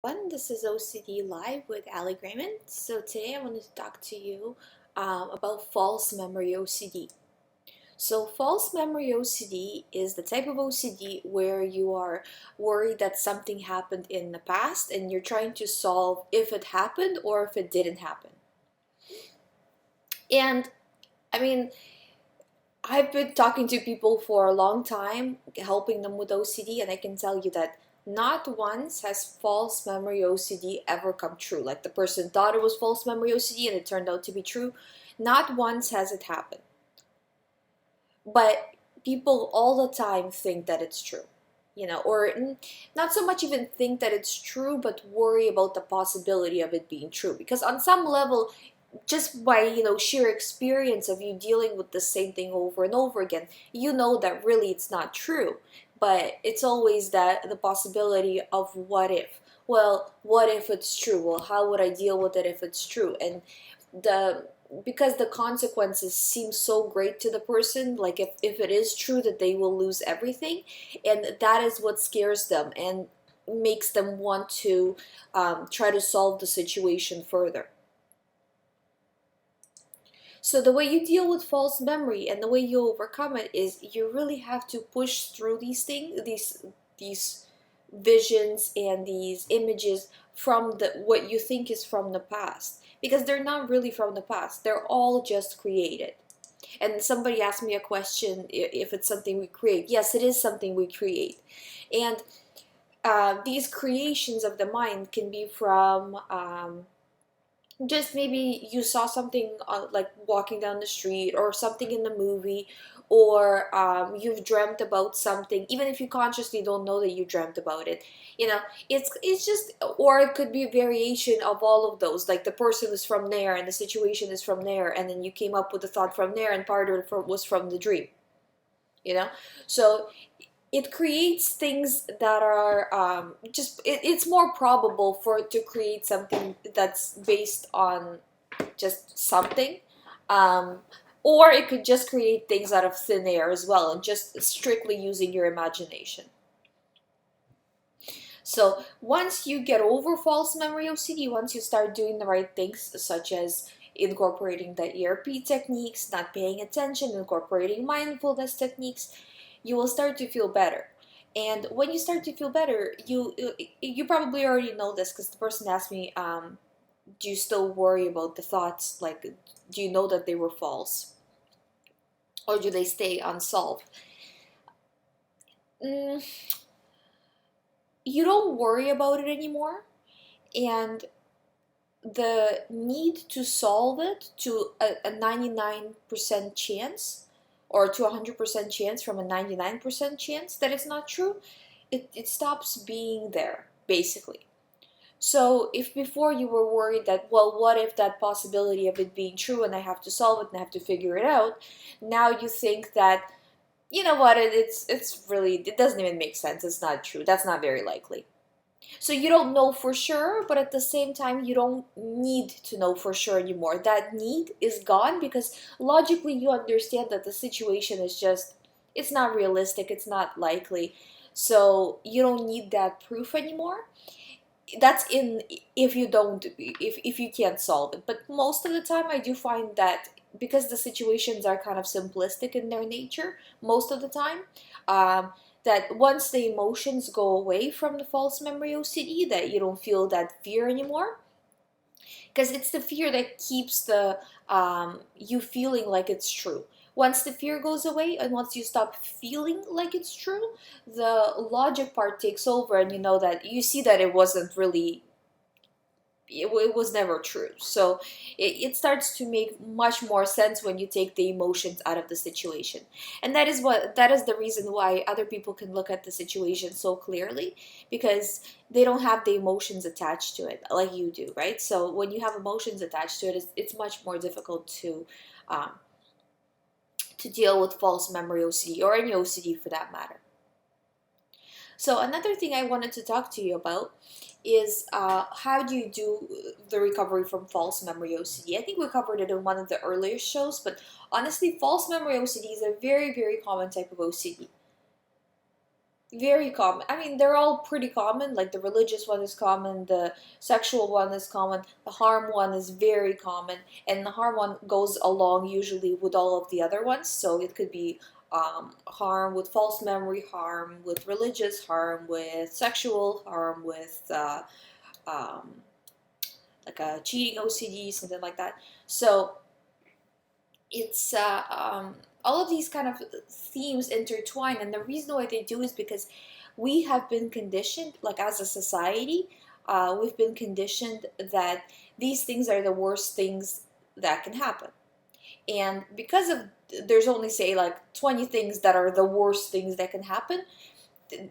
This is OCD Live with Greymond. So today I wanted to talk to you about false memory OCD. So false memory OCD is the type of OCD where you are worried that something happened in the past and you're trying to solve if it happened or if it didn't happen. And I mean, I've been talking to people for a long time, helping them with OCD, and I can tell you that not once has false memory OCD ever come true. Like the person thought it was false memory OCD and it turned out to be true. Not once has it happened. But people all the time think that it's true. Or not so much even think that it's true, but worry about the possibility of it being true. Because on some level, just by sheer experience of you dealing with the same thing over and over again, you know that really it's not true, but it's always that the possibility of what if. Well, what if it's true? Well, how would I deal with it if it's true? And the because the consequences seem so great to the person, like if it is true that they will lose everything, and that is what scares them and makes them want to try to solve the situation further. So the way you deal with false memory and the way you overcome it is you really have to push through these things, these visions and these images from the what you think is from the past, because they're not really from the past. They're all just created. And somebody asked me a question, if it's something we create. Yes, it is something we create. And these creations of the mind can be from just maybe you saw something like walking down the street or something in the movie, or you've dreamt about something even if you consciously don't know that you dreamt about it. It's just, or it could be a variation of all of those, like the person is from there and the situation is from there, and then you came up with the thought from there and part of it was from the dream. So it creates things that are it's more probable for it to create something that's based on just something, um, or it could just create things out of thin air as well and just strictly using your imagination. So once you get over false memory OCD, once you start doing the right things, such as incorporating the ERP techniques, not paying attention, incorporating mindfulness techniques, you will start to feel better. And when you start to feel better, you probably already know this because the person asked me, do you still worry about the thoughts? Like, do you know that they were false? Or do they stay unsolved? Mm, you don't worry about it anymore. And the need to solve it to a 99% chance, or to a 100% chance from a 99% chance that it's not true, it stops being there, basically. So if before you were worried that, well, what if that possibility of it being true and I have to solve it and I have to figure it out, now you think that, you know what, it's really, it doesn't even make sense, it's not true, that's not very likely. So you don't know for sure, but at the same time, you don't need to know for sure anymore. That need is gone because logically you understand that the situation is just, it's not realistic, it's not likely. So you don't need that proof anymore. That's in if you don't, if you can't solve it. But most of the time I do find that because the situations are kind of simplistic in their nature, most of the time, that once the emotions go away from the false memory OCD, that you don't feel that fear anymore, because it's the fear that keeps the you feeling like it's true. Once the fear goes away and once you stop feeling like it's true, the logic part takes over, and you know that you see that it wasn't really, it was never true. So it starts to make much more sense when you take the emotions out of the situation. And that is the reason why other people can look at the situation so clearly, because they don't have the emotions attached to it like you do, right? So when you have emotions attached to it, it's much more difficult um, to deal with false memory OCD, or any OCD for that matter. So another thing I wanted to talk to you about is how do you do the recovery from false memory OCD? I think we covered it in one of the earlier shows, but honestly, false memory OCD is a very, very common type of OCD. Very common. I mean, they're all pretty common. Like the religious one is common, the sexual one is common, the harm one is very common, and the harm one goes along usually with all of the other ones. So it could be harm with false memory, harm with religious, harm with sexual, harm with um, like a cheating OCD, something like that. So it's all of these kind of themes intertwine, and the reason why they do is because we have been conditioned, like as a society, we've been conditioned that these things are the worst things that can happen. And because of there's only say like 20 things that are the worst things that can happen,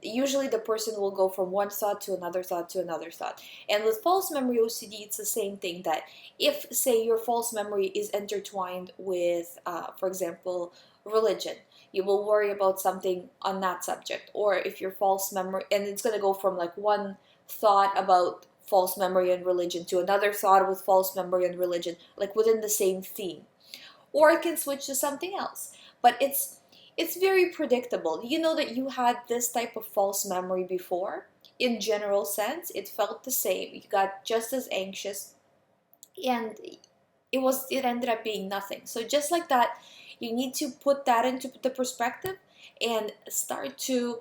usually the person will go from one thought to another thought to another thought. And with false memory OCD, it's the same thing, that if, say, your false memory is intertwined with, for example, religion, you will worry about something on that subject. Or if your false memory, and it's going to go from like one thought about false memory and religion to another thought with false memory and religion, like within the same theme. Or it can switch to something else. But it's very predictable. You know that you had this type of false memory before. In general sense, it felt the same. You got just as anxious, and it ended up being nothing. So just like that, you need to put that into the perspective and start to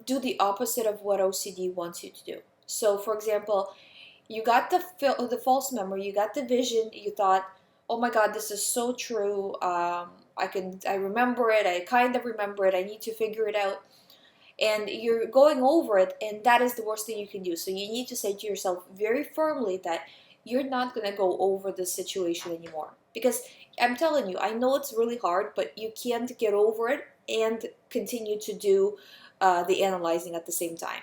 do the opposite of what OCD wants you to do. So, for example, you got the false memory, you got the vision, you thought, oh my god, this is so true. I remember it, I kind of remember it, I need to figure it out. And you're going over it, and that is the worst thing you can do. So you need to say to yourself very firmly that you're not going to go over this situation anymore. Because I'm telling you, I know it's really hard, but you can't get over it and continue to do the analyzing at the same time.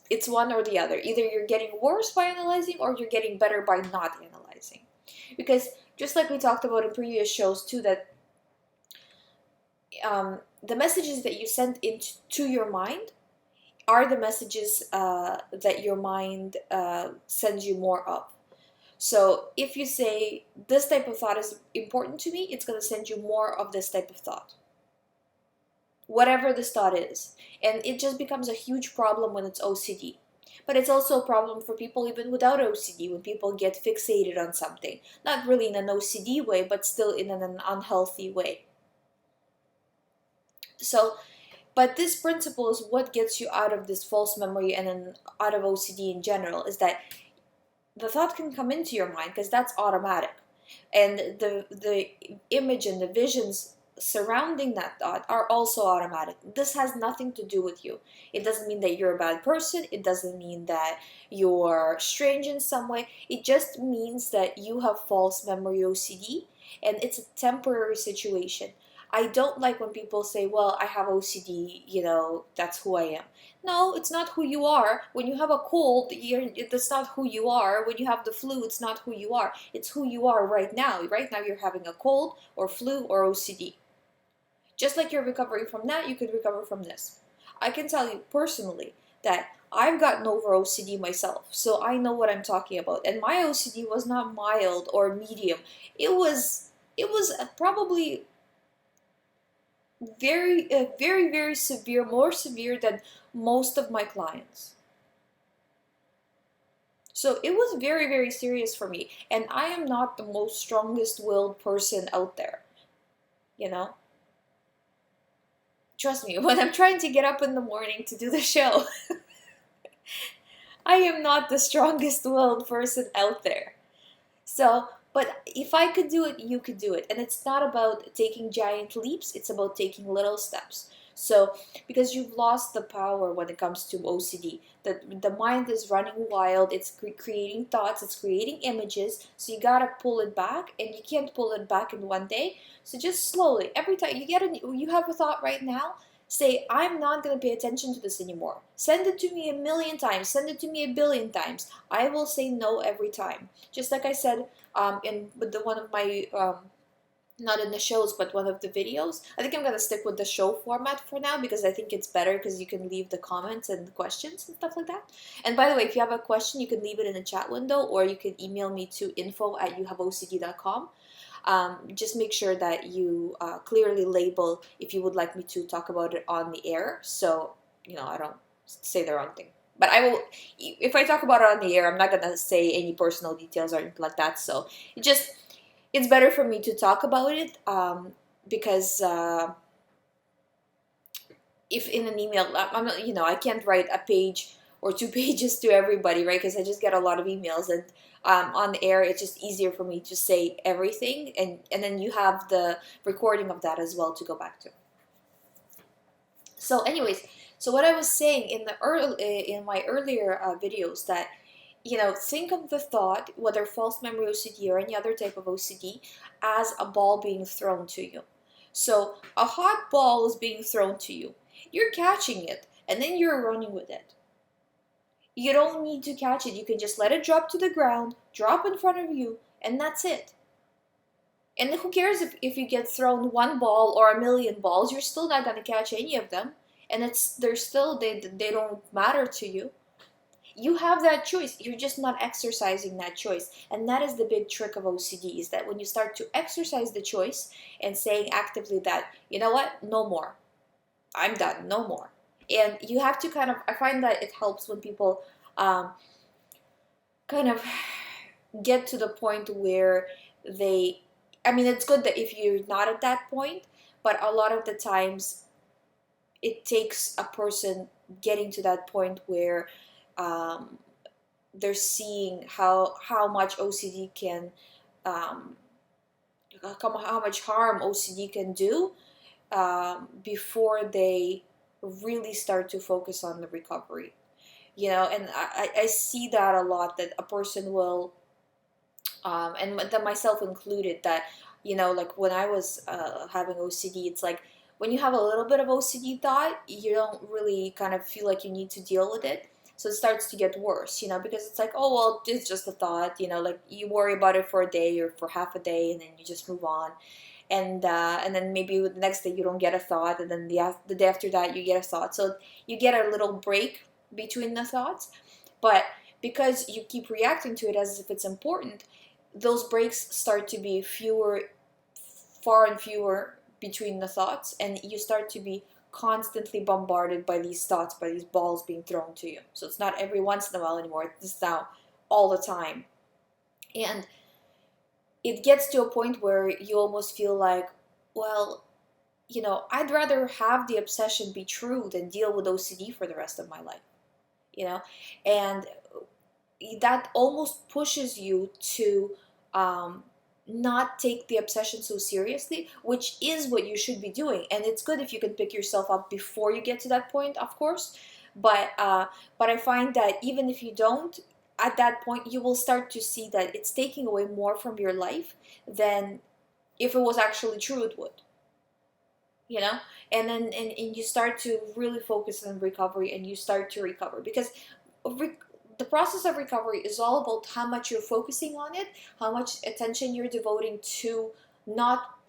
It's one or the other. Either you're getting worse by analyzing, or you're getting better by not analyzing. Because just like we talked about in previous shows too, that the messages that you send into your mind are the messages that your mind sends you more of. So if you say, this type of thought is important to me, it's going to send you more of this type of thought, whatever this thought is. And it just becomes a huge problem when it's OCD. But it's also a problem for people even without OCD, when people get fixated on something. Not really in an OCD way, but still in an unhealthy way. So, but this principle is what gets you out of this false memory and then out of OCD in general, is that the thought can come into your mind because that's automatic. And the image and the visions surrounding that thought are also automatic. This has nothing to do with you. It doesn't mean that you're a bad person. It doesn't mean that you're strange in some way. It just means that you have false memory OCD, and it's a temporary situation. I don't like when people say, well, I have OCD, that's who I am. No, it's not who you are. When you have a cold, that's not who you are. When you have the flu, it's not who you are. It's who you are right now. Right now, you're having a cold or flu or OCD. Just like you're recovering from that, you could recover from this. I can tell you personally that I've gotten over OCD myself, so I know what I'm talking about. And my OCD was not mild or medium. It was probably very severe, more severe than most of my clients. So it was very serious for me, and I am not the most strongest willed person out there, you know. Trust me, when I'm trying to get up in the morning to do the show, I am not the strongest willed person out there. So, but if I could do it, you could do it. And it's not about taking giant leaps, it's about taking little steps. So, because you've lost the power when it comes to OCD, the mind is running wild, it's creating thoughts, it's creating images, so you gotta pull it back, and you can't pull it back in one day. So just slowly, every time you have a thought right now, say, I'm not going to pay attention to this anymore. Send it to me a million times. Send it to me a billion times. I will say no every time. Just like I said in one of my, not in the shows, but one of the videos. I think I'm going to stick with the show format for now because I think it's better because you can leave the comments and the questions and stuff like that. And by the way, if you have a question, you can leave it in the chat window, or you can email me to info@youhaveocd.com. Just make sure that you clearly label if you would like me to talk about it on the air, so I don't say the wrong thing. But I will, if I talk about it on the air, I'm not gonna say any personal details or anything like that. So it's better for me to talk about it, because if in an email, I'm not, I can't write a page or two pages to everybody, right? Because I just get a lot of emails, and on the air, it's just easier for me to say everything, and then you have the recording of that as well to go back to. So, anyways, so what I was saying in my earlier videos, that think of the thought, whether false memory OCD or any other type of OCD, as a ball being thrown to you. So a hot ball is being thrown to you. You're catching it, and then you're running with it. You don't need to catch it. You can just let it drop to the ground, drop in front of you, and that's it. And who cares if you get thrown one ball or a million balls, you're still not going to catch any of them. And they don't matter to you. You have that choice. You're just not exercising that choice. And that is the big trick of OCD, is that when you start to exercise the choice and saying actively that, you know what, no more. I'm done, no more. And you have to I find that it helps when people kind of get to the point where it's good that if you're not at that point, but a lot of the times it takes a person getting to that point where they're seeing how much OCD can, how much harm OCD can do, before they really start to focus on the recovery. And I see that a lot, that a person will, and myself included, that, like when I was having OCD, it's like when you have a little bit of OCD thought, you don't really kind of feel like you need to deal with it. So it starts to get worse, because it's like, oh, well, it's just a thought, like you worry about it for a day or for half a day, and then you just move on. And then maybe the next day you don't get a thought, and then the day after that you get a thought. So you get a little break between the thoughts. But because you keep reacting to it as if it's important, those breaks start to be far and fewer between the thoughts, and you start to be constantly bombarded by these thoughts, by these balls being thrown to you. So it's not every once in a while anymore, it's now all the time. And it gets to a point where you almost feel like, well, I'd rather have the obsession be true than deal with OCD for the rest of my life. And that almost pushes you to not take the obsession so seriously, which is what you should be doing. And it's good if you can pick yourself up before you get to that point, of course. But I find that even if you don't, at that point, you will start to see that it's taking away more from your life than if it was actually true it would. And then and you start to really focus on recovery, and you start to recover, because the process of recovery is all about how much you're focusing on it, how much attention you're devoting to not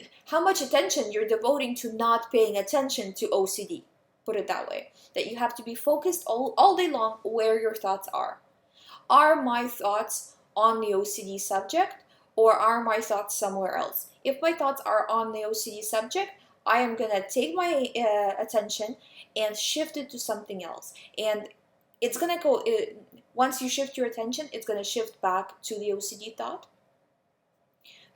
paying attention to OCD. Put it that way. That you have to be focused all day long where your thoughts are. Are my thoughts on the OCD subject, or are my thoughts somewhere else? If my thoughts are on the OCD subject, I am going to take my attention and shift it to something else. And it's going to go, once you shift your attention, it's going to shift back to the OCD thought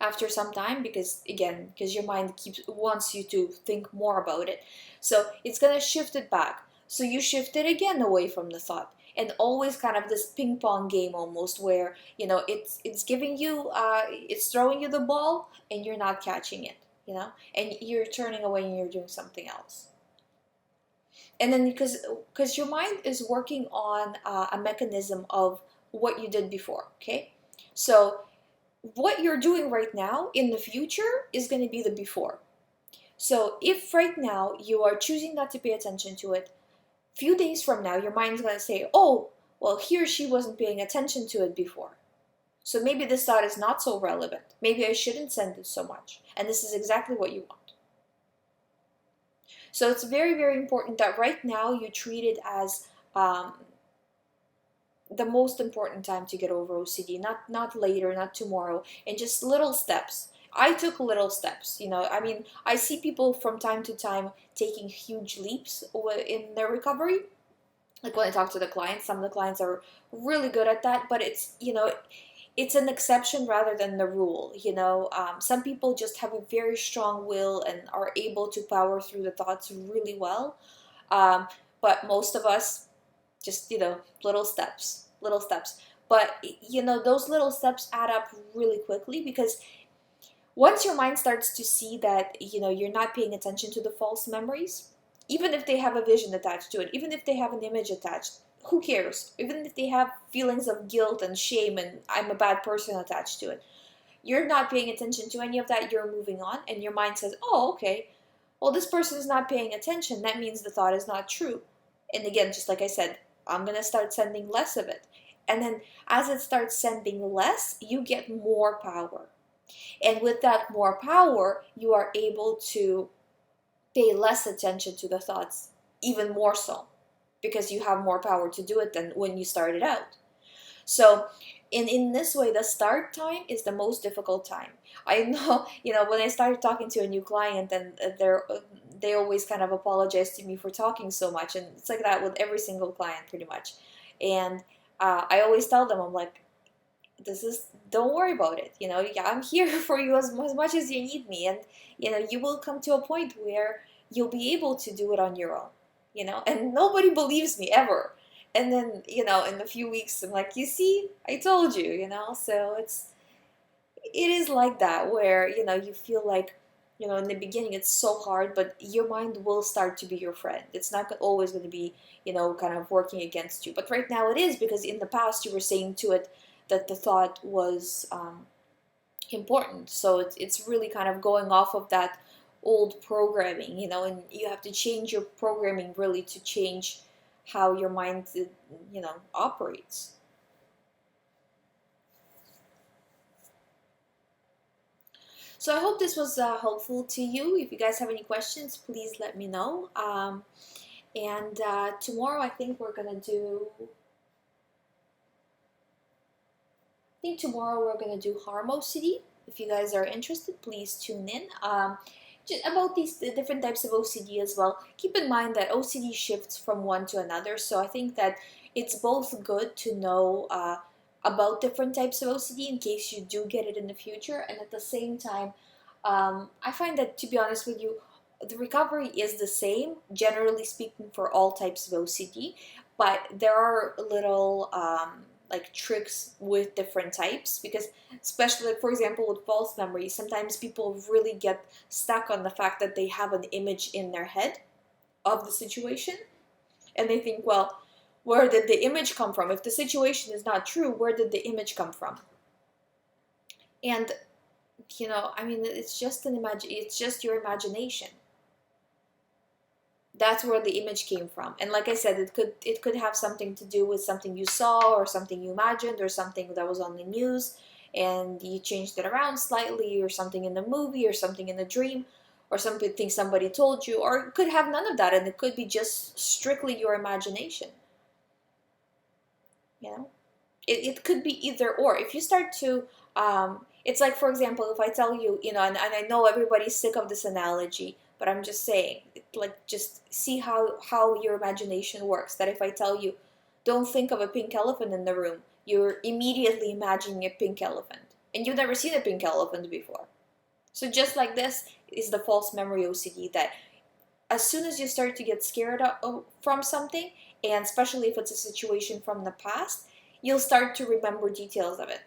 after some time, because your mind wants you to think more about it. So it's going to shift it back. So you shift it again away from the thought. And always kind of this ping pong game almost, where it's giving you it's throwing you the ball and you're not catching it, and you're turning away and you're doing something else. And then because your mind is working on a mechanism of what you did before. Okay, so what you're doing right now in the future is going to be the before. So if right now you are choosing not to pay attention to it, few days from now, your mind's going to say, oh, well, he or she wasn't paying attention to it before. So maybe this thought is not so relevant. Maybe I shouldn't send it so much. And this is exactly what you want. So it's very, very important that right now you treat it as the most important time to get over OCD. Not later, not tomorrow, and just little steps. I took little steps, I mean, I see people from time to time taking huge leaps in their recovery. Like when I talk to the clients, some of the clients are really good at that, but it's an exception rather than the rule. Some people just have a very strong will and are able to power through the thoughts really well. um, but most of us just little steps. But those little steps add up really quickly, because once your mind starts to see that you're not paying attention to the false memories, even if they have a vision attached to it, even if they have an image attached, who cares? Even if they have feelings of guilt and shame and I'm a bad person attached to it, you're not paying attention to any of that. You're moving on, and your mind says, oh, okay, well, this person is not paying attention, that means the thought is not true. And again, just like I said, I'm going to start sending less of it. And then as it starts sending less, you get more power. And with that more power, you are able to pay less attention to the thoughts, even more so, because you have more power to do it than when you started out. So in this way, the start time is the most difficult time. I know, when I started talking to a new client, and they always kind of apologize to me for talking so much, and it's like that with every single client pretty much. And I always tell them, I'm like, don't worry about it. Yeah, I'm here for you as much as you need me, and you will come to a point where you'll be able to do it on your own. And nobody believes me ever. And then in a few weeks, I'm like, you see, I told you. So it is like that, where you feel like in the beginning it's so hard, but your mind will start to be your friend. It's not always going to be kind of working against you, but right now it is, because in the past you were saying to it that the thought was important. So it's really kind of going off of that old programming, and you have to change your programming really to change how your mind operates. So I hope this was helpful to you. If you guys have any questions, please let me know. And tomorrow I think we're gonna do harm OCD. If you guys are interested, please tune in. Just about these different types of OCD as well. Keep in mind that OCD shifts from one to another, so I think that it's both good to know about different types of OCD in case you do get it in the future, and at the same time, I find that, to be honest with you, the recovery is the same, generally speaking, for all types of OCD, but there are little like tricks with different types, because especially, like, for example, with false memory, sometimes people really get stuck on the fact that they have an image in their head of the situation, and they think, well, where did the image come from? If the situation is not true, where did the image come from? And I mean, it's just it's just your imagination. That's where the image came from. And like I said, it could have something to do with something you saw, or something you imagined, or something that was on the news and you changed it around slightly, or something in the movie, or something in the dream, or something somebody told you, or it could have none of that, and it could be just strictly your imagination. It could be either or. If you start to it's like, for example, if I tell you, and I know everybody's sick of this analogy, but I'm just saying, like, just see how your imagination works. That if I tell you, don't think of a pink elephant in the room, you're immediately imagining a pink elephant, and you've never seen a pink elephant before. So just like this is the false memory OCD, that as soon as you start to get scared from something, and especially if it's a situation from the past, you'll start to remember details of it.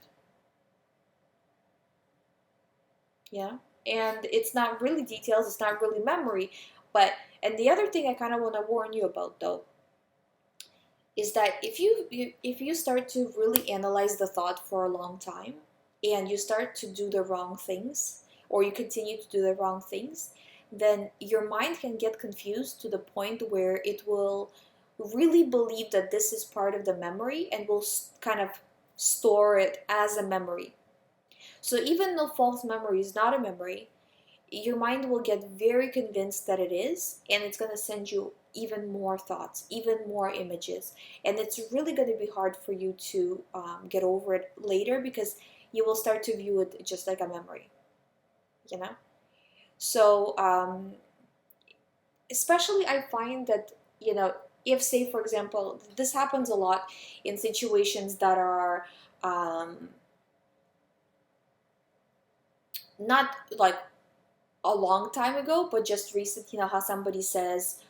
Yeah, and it's not really details, it's not really memory. And the other thing I kind of want to warn you about, though, is that if you start to really analyze the thought for a long time, and you start to do the wrong things, or you continue to do the wrong things, then your mind can get confused to the point where it will really believe that this is part of the memory, and will kind of store it as a memory. So even though false memory is not a memory, your mind will get very convinced that it is, and it's going to send you even more thoughts, even more images, and it's really going to be hard for you to get over it later, because you will start to view it just like a memory. you know. So especially I find that, you know, if, say for example, this happens a lot in situations that are not like a long time ago, but just recent. You know how somebody says,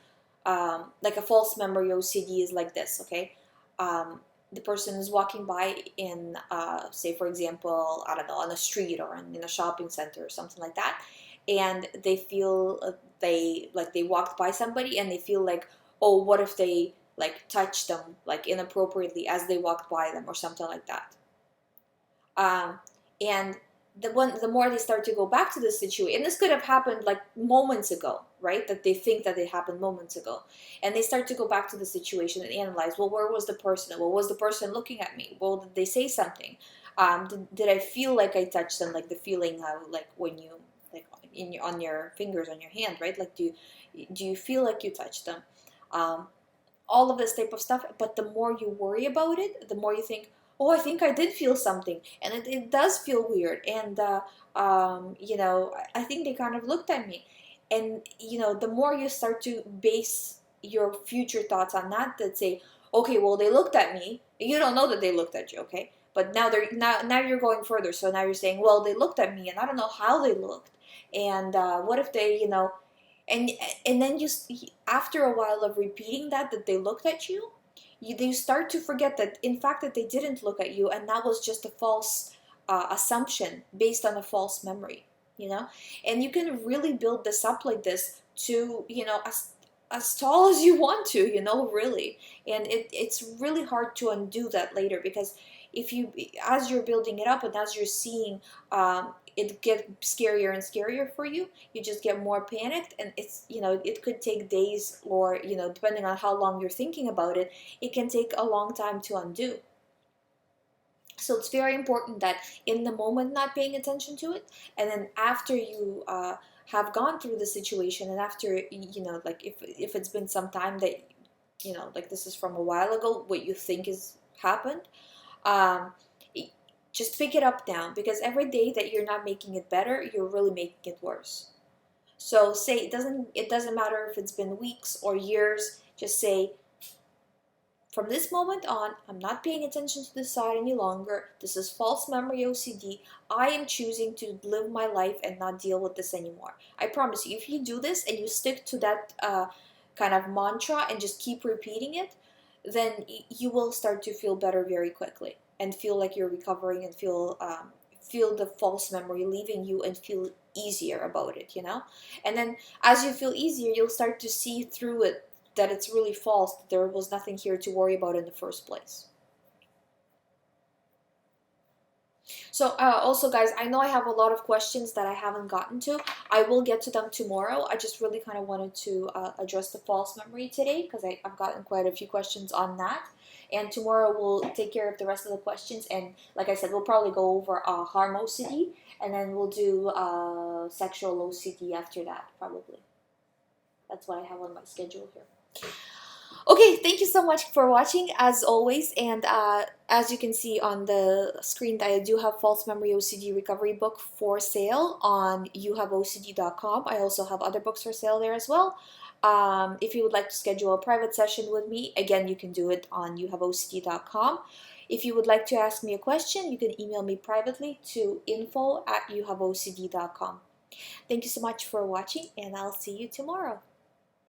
like a false memory OCD is like this, okay? The person is walking by in, say for example, I don't know, on a street or in a shopping center or something like that, and they feel they walked by somebody and they feel like, oh, what if they like touched them like inappropriately as they walked by them or something like that. And the more they start to go back to the situation, and this could have happened like moments ago, right? That they think that it happened moments ago, and they start to go back to the situation and analyze, well, where was the person? Well, was the person looking at me? Well, did they say something? Did I feel like I touched them? Like the feeling how, like when you, like on your fingers on your hand, right? Like do you feel like you touched them? Um, all of this type of stuff. But the more you worry about it, the more you think, oh, I think I did feel something, and it does feel weird, and you know, I think they kind of looked at me, and you know, the more you start to base your future thoughts on that, that say, okay, well, they looked at me. You don't know that they looked at you, okay? But now you're going further. So now you're saying, well, they looked at me, and I don't know how they looked, and what if they, you know, and and then after a while of repeating that they looked at you, you start to forget that in fact that they didn't look at you, and that was just a false assumption based on a false memory, you know. And you can really build this up like this to, you know, as tall as you want to, you know, really. And it's really hard to undo that later, because if you, as you're building it up and as you're seeing it get scarier and scarier for you, you just get more panicked, and it's, you know, it could take days, or, you know, depending on how long you're thinking about it, it can take a long time to undo. So it's very important that in the moment not paying attention to it, and then after you have gone through the situation, and after, you know, like if it's been some time that, you know, like this is from a while ago, what you think is happened, um, just pick it up now, because every day that you're not making it better, you're really making it worse. So say it doesn't matter if it's been weeks or years, just say, from this moment on, I'm not paying attention to this side any longer. This is false memory OCD. I am choosing to live my life and not deal with this anymore. I promise you, if you do this and you stick to that kind of mantra and just keep repeating it, then you will start to feel better very quickly, and feel like you're recovering, and feel the false memory leaving you, and feel easier about it, you know. And then as you feel easier, you'll start to see through it, that it's really false, that there was nothing here to worry about in the first place. So also guys, I know I have a lot of questions that I haven't gotten to. I will get to them tomorrow. I just really kind of wanted to address the false memory today, because I've gotten quite a few questions on that. And tomorrow we'll take care of the rest of the questions, and like I said, we'll probably go over harm OCD, and then we'll do sexual OCD after that, probably. That's what I have on my schedule here. Okay, thank you so much for watching, as always. And as you can see on the screen, I do have False Memory OCD Recovery book for sale on youhaveocd.com. I also have other books for sale there as well. If you would like to schedule a private session with me, again, you can do it on youhaveocd.com. If you would like to ask me a question, you can email me privately to info@youhaveocd.com. Thank you so much for watching, and I'll see you tomorrow.